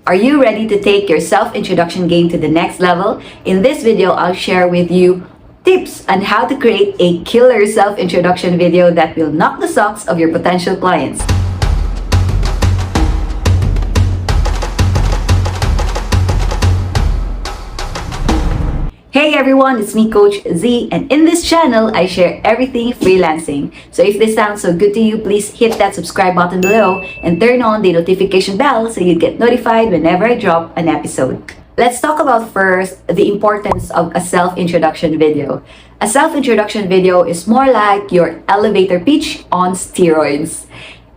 Are you ready to take your self-introduction game to the next level? In this video, I'll share with you tips on how to create a killer self-introduction video that will knock the socks of your potential clients. Hey everyone, it's me Coach Z, and in this channel, I share everything freelancing. So if this sounds so good to you, please hit that subscribe button below and turn on the notification bell so you get notified whenever I drop an episode. Let's talk about first the importance of a self-introduction video. A self-introduction video is more like your elevator pitch on steroids.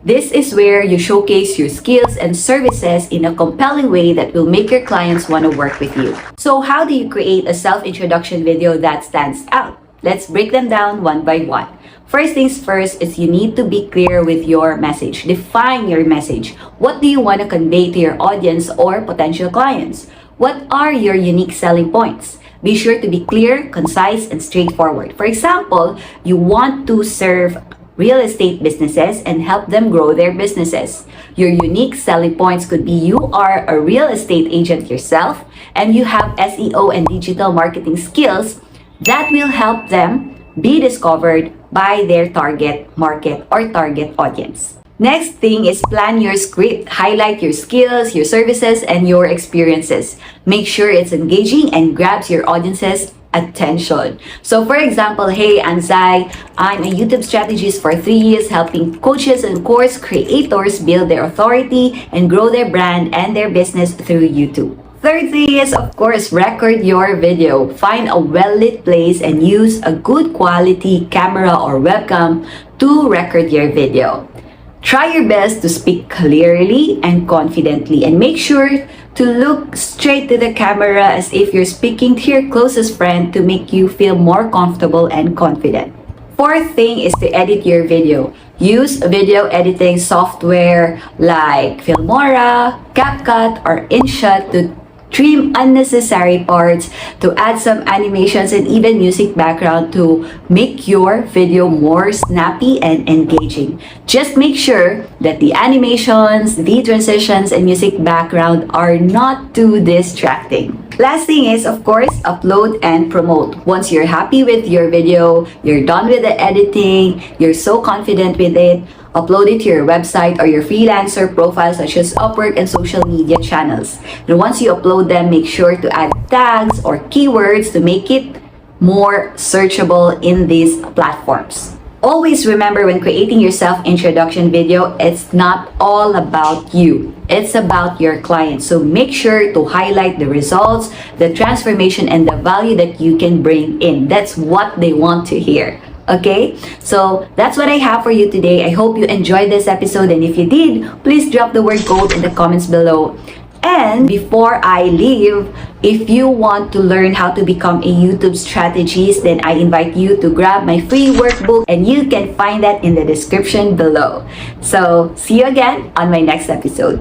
This is where you showcase your skills and services in a compelling way that will make your clients want to work with you. So how do you create a self-introduction video that stands out? Let's break them down one by one. First things first is you need to be clear with your message. Define your message. What do you want to convey to your audience or potential clients? What are your unique selling points? Be sure to be clear, concise, and straightforward. For example, you want to serve real estate businesses and help them grow their businesses. Your unique selling points could be you are a real estate agent yourself and you have SEO and digital marketing skills that will help them be discovered by their target market or target audience. Next thing is plan your script. Highlight your skills, your services, and your experiences. Make sure it's engaging and grabs your audience's attention. So for example, hey, I'm Zai. I'm a YouTube strategist for 3 years helping coaches and course creators build their authority and grow their brand and their business through YouTube. Third thing is, of course, record your video. Find a well-lit place and use a good quality camera or webcam to record your video. Try your best to speak clearly and confidently, and make sure to look straight to the camera as if you're speaking to your closest friend to make you feel more comfortable and confident. Fourth thing is to edit your video. Use video editing software like Filmora, CapCut, or InShot to trim unnecessary parts, to add some animations and even music background to make your video more snappy and engaging. Just make sure that the animations, the transitions, and music background are not too distracting. Last thing is, of course, upload and promote. Once you're happy with your video, you're done with the editing, you're so confident with it, upload it to your website or your freelancer profile such as Upwork and social media channels. And once you upload them, make sure to add tags or keywords to make it more searchable in these platforms. Always remember, when creating your self-introduction video, it's not all about you. It's about your client. So make sure to highlight the results, the transformation, and the value that you can bring in. That's what they want to hear. Okay, so that's what I have for you today. I hope you enjoyed this episode, and if you did, please drop the word gold in the comments below. And before I leave, if you want to learn how to become a YouTube strategist, then I invite you to grab my free workbook, and you can find that in the description below. So see you again on my next episode.